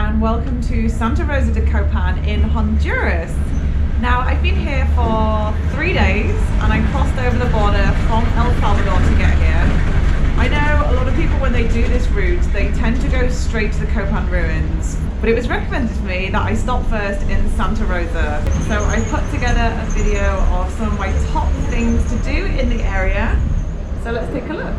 and welcome to Santa Rosa de Copan in Honduras. Now, I've been here for 3 days and I crossed over the border from El Salvador to get here. I know a lot of people, when they do this route, they tend to go straight to the Copan Ruins, but it was recommended to me that I stop first in Santa Rosa. So I put together a video of some of my top things to do in the area. So let's take a look.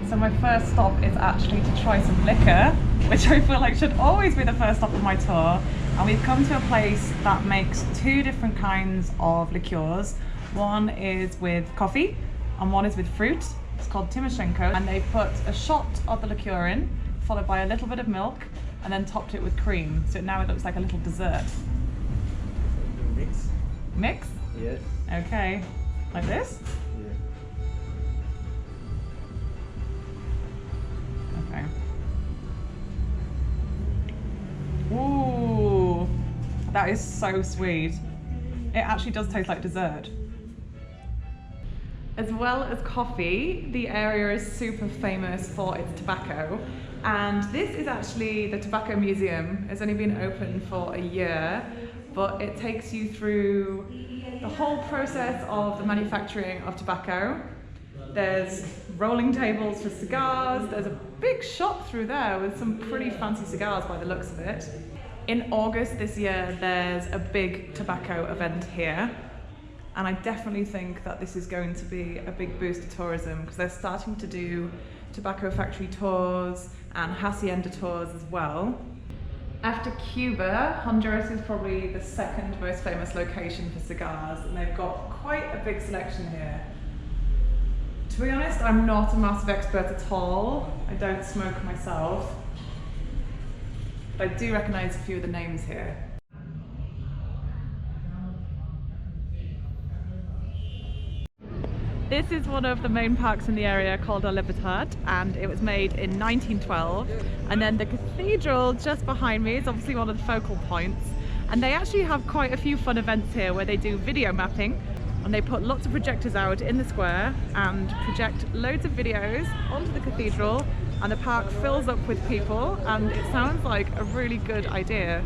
So my first stop is actually to try some liquor, which I feel like should always be the first stop of my tour. And we've come to a place that makes two different kinds of liqueurs. One is with coffee and one is with fruit. It's called Timoshenko, and they put a shot of the liqueur in, followed by a little bit of milk, and then topped it with cream. So now it looks like a little dessert. Mix? Mix? Yes. Okay. Like this? Okay. Ooh, that is so sweet. It actually does taste like dessert. As well as coffee, the area is super famous for its tobacco. And this is actually the Tobacco Museum. It's only been open for a year, but it takes you through the whole process of the manufacturing of tobacco. There's rolling tables for cigars. There's a big shop through there with some pretty fancy cigars by the looks of it. In August this year, there's a big tobacco event here. And I definitely think that this is going to be a big boost to tourism, because they're starting to do tobacco factory tours and hacienda tours as well. After Cuba, Honduras is probably the second most famous location for cigars, and they've got quite a big selection here. To be honest, I'm not a massive expert at all. I don't smoke myself, but I do recognise a few of the names here. This is one of the main parks in the area called La Libertad, and it was made in 1912. And then the cathedral just behind me is obviously one of the focal points. And they actually have quite a few fun events here where they do video mapping, and they put lots of projectors out in the square and project loads of videos onto the cathedral, and the park fills up with people, and it sounds like a really good idea.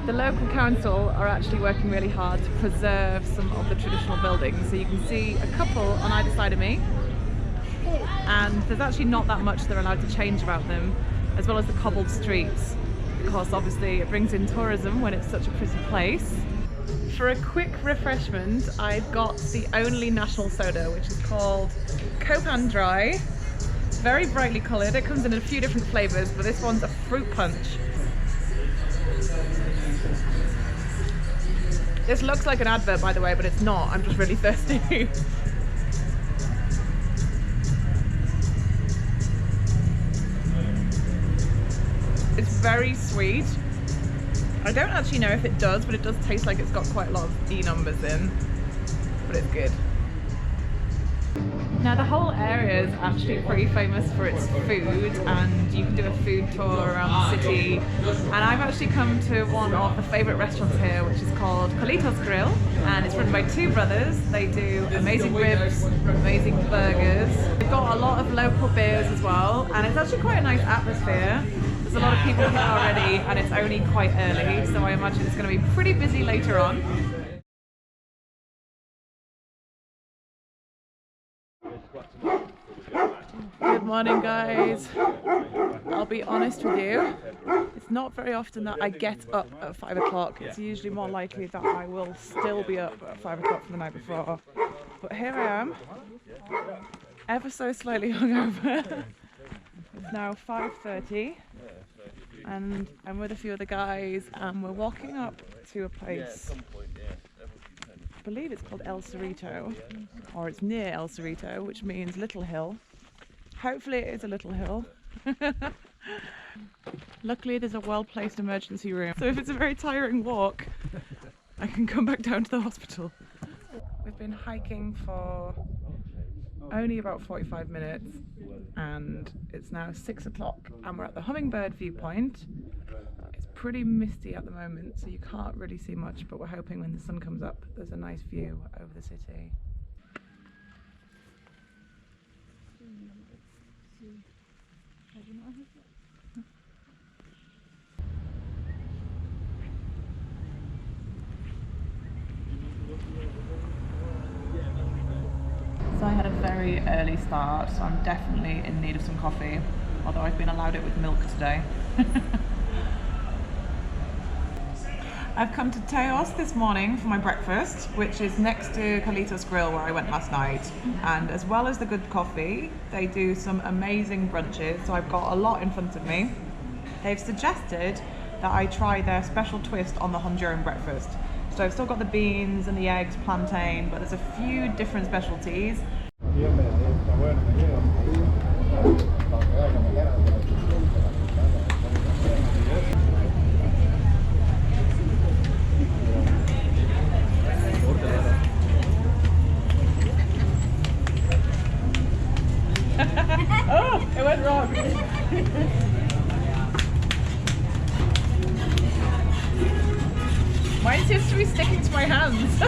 The local council are actually working really hard to preserve some of the traditional buildings. So you can see a couple on either side of me, and there's actually not that much they're allowed to change about them, as well as the cobbled streets, because obviously it brings in tourism when it's such a pretty place. For a quick refreshment, I've got the only national soda, which is called Copan Dry. It's very brightly coloured. It comes in a few different flavours, but this one's a fruit punch. This looks like an advert, by the way, but it's not. I'm just really thirsty. It's very sweet. I don't actually know if it does, but it does taste like it's got quite a lot of D numbers in, but it's good. Now, the whole area is actually pretty famous for its food, and you can do a food tour around the city. And I've actually come to one of the favourite restaurants here, which is called Khalifa's Grill, and it's run by two brothers. They do amazing ribs, amazing burgers. They've got a lot of local beers as well, and it's actually quite a nice atmosphere. There's a lot of people here already, and it's only quite early, so I imagine it's going to be pretty busy later on. Good morning, guys. I'll be honest with you, it's not very often that I get up at 5 o'clock. It's usually more likely that I will still be up at 5 o'clock from the night before. But here I am, ever so slightly hungover. It's now 5:30 and I'm with a few other guys, and we're walking up to a place. I believe it's called El Cerrito, or it's near El Cerrito, which means little hill. Hopefully it is a little hill. Luckily there's a well-placed emergency room, so if it's a very tiring walk, I can come back down to the hospital. We've been hiking for only about 45 minutes, and it's now 6 o'clock and we're at the Hummingbird viewpoint. It's pretty misty at the moment, so you can't really see much, but we're hoping when the sun comes up there's a nice view over the city. So I had a very early start, so I'm definitely in need of some coffee, although I've been allowed it with milk today. I've come to Teos this morning for my breakfast, which is next to Khalifa's grill where I went last night. And as well as the good coffee, they do some amazing brunches, so I've got a lot in front of me. They've suggested that I try their special twist on the Honduran breakfast. So I've still got the beans and the eggs, plantain, but there's a few different specialties. Oh, it went wrong. Mine seems to be sticking to my hands.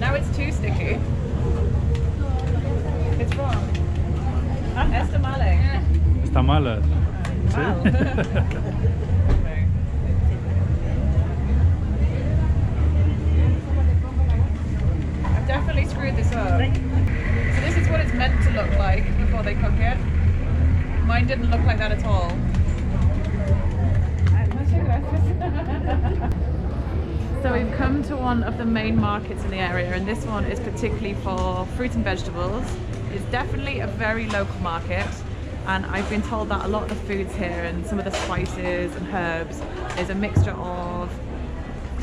Now it's too sticky. It's wrong. Está mala. Está mala. Wow. I've definitely screwed this up. So this is what it's meant to look like before they cook it. Mine didn't look like that at all. So we've come to one of the main markets in the area, and this one is particularly for fruit and vegetables. It's definitely a very local market, and I've been told that a lot of the foods here and some of the spices and herbs is a mixture of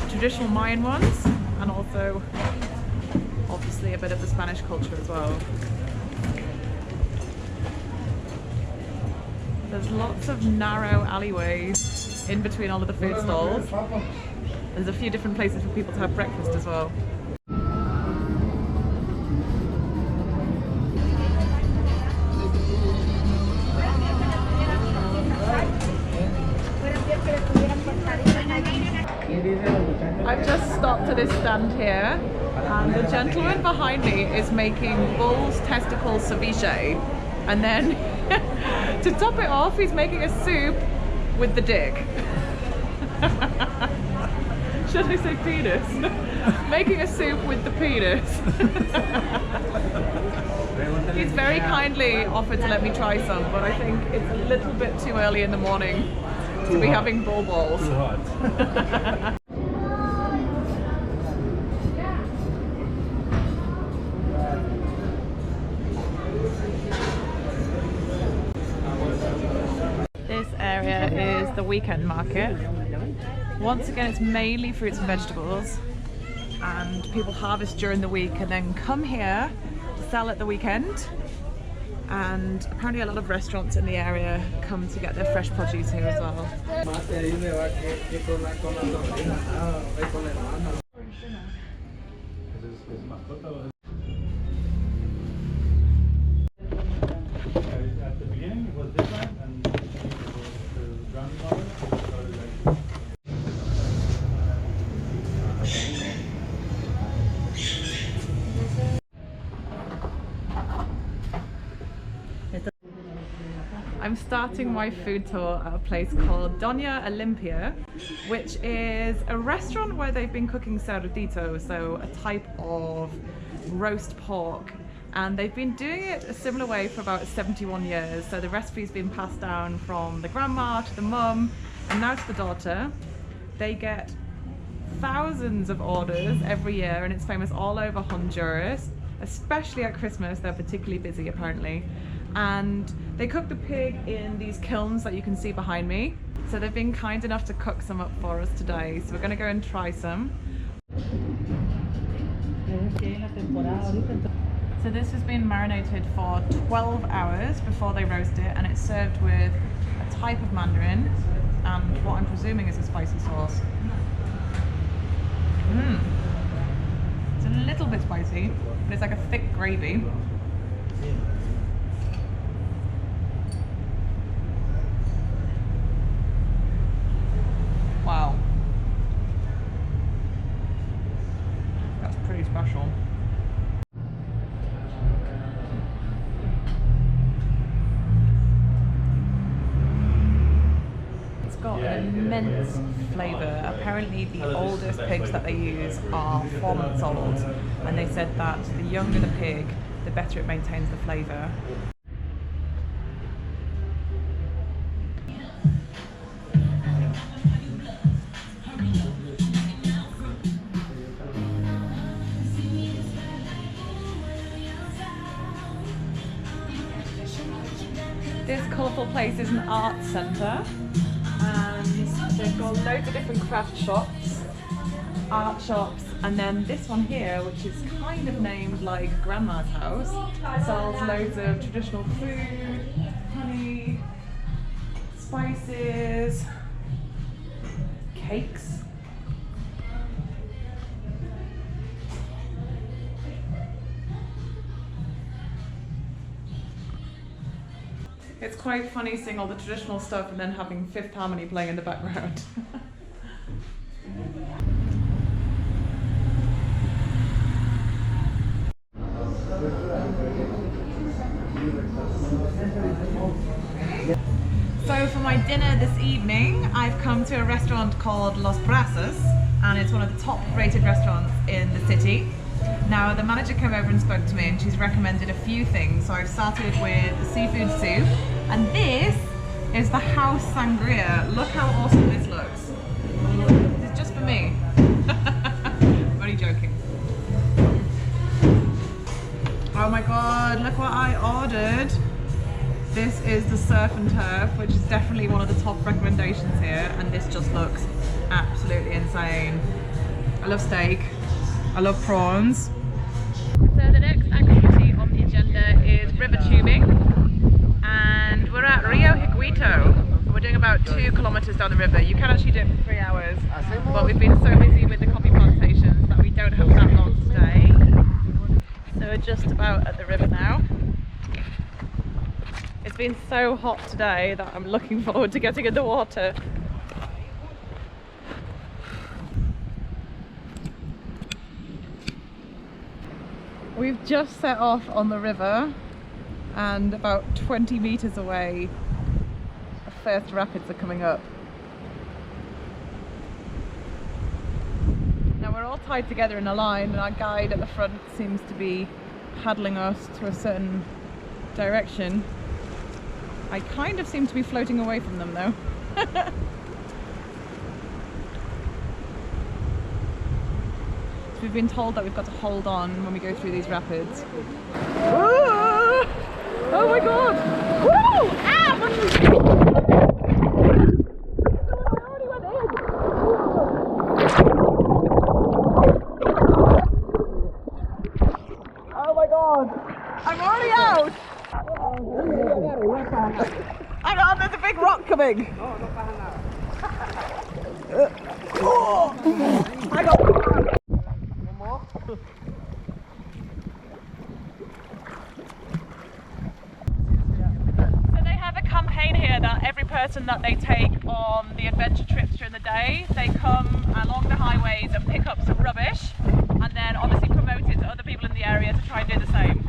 traditional Mayan ones and also obviously a bit of the Spanish culture as well. There's lots of narrow alleyways in between all of the food stalls. There's a few different places for people to have breakfast as well. I've just stopped at this stand here, and the gentleman behind me is making bull's testicle ceviche, and then to top it off he's making a soup with the dick. Should I say penis? Making a soup with the penis. He's very kindly offered to let me try some, but I think it's a little bit too early in the morning to be having bull balls. Too hot. This area is the weekend market. Once again, it's mainly fruits and vegetables, and people harvest during the week and then come here to sell at the weekend. And apparently a lot of restaurants in the area come to get their fresh produce here as well. At the beginning it was different, and the grandmother started like I'm starting my food tour at a place called Doña Olympia, which is a restaurant where they've been cooking cerditos, so a type of roast pork, and they've been doing it a similar way for about 71 years. So the recipe's been passed down from the grandma to the mum and now to the daughter. They get thousands of orders every year, and it's famous all over Honduras, especially at Christmas. They're particularly busy apparently. And they cook the pig in these kilns that you can see behind me. So they've been kind enough to cook some up for us today. So we're gonna go and try some. So this has been marinated for 12 hours before they roast it, and it's served with a type of mandarin and what I'm presuming is a spicy sauce. It's a little bit spicy, but it's like a thick gravy. Wow. That's pretty special. It's got an immense flavour. Apparently the oldest pigs that they use are 4 months old, and they said that the younger the pig, the better it maintains the flavour. This colourful place is an art centre, and they've got loads of different craft shops, art shops, and then this one here, which is kind of named like Grandma's House, sells loads of traditional food, honey, spices, cakes. It's quite funny seeing all the traditional stuff and then having Fifth Harmony playing in the background. So for my dinner this evening, I've come to a restaurant called Las Ratas, and it's one of the top rated restaurants in the city. Now the manager came over and spoke to me, and she's recommended a few things. So I've started with the seafood soup, and this is the house sangria. Look how awesome this looks. This is just for me. I'm only joking. Oh my god, look what I ordered. This is the surf and turf, which is definitely one of the top recommendations here, and this just looks absolutely insane. I love steak. I love prawns. So the next activity on the agenda is river tubing, and we're at Rio Higuito. We're doing about 2 kilometers down the river. You can actually do it for 3 hours, but we've been so busy with the coffee plantations that we don't have that long to stay. So we're just about at the river now. It's been so hot today that I'm looking forward to getting in the water. We've just set off on the river, and about 20 meters away the first rapids are coming up. Now we're all tied together in a line, and our guide at the front seems to be paddling us to a certain direction. I kind of seem to be floating away from them though. We've been told that we've got to hold on when we go through these rapids. Ooh! Oh my god! Woo! Ah! I already went in! Oh my god! I'm already out! Hang on, there's a big rock coming! Hang on! So they have a campaign here that every person that they take on the adventure trips during the day, they come along the highways and pick up some rubbish, and then obviously promote it to other people in the area to try and do the same.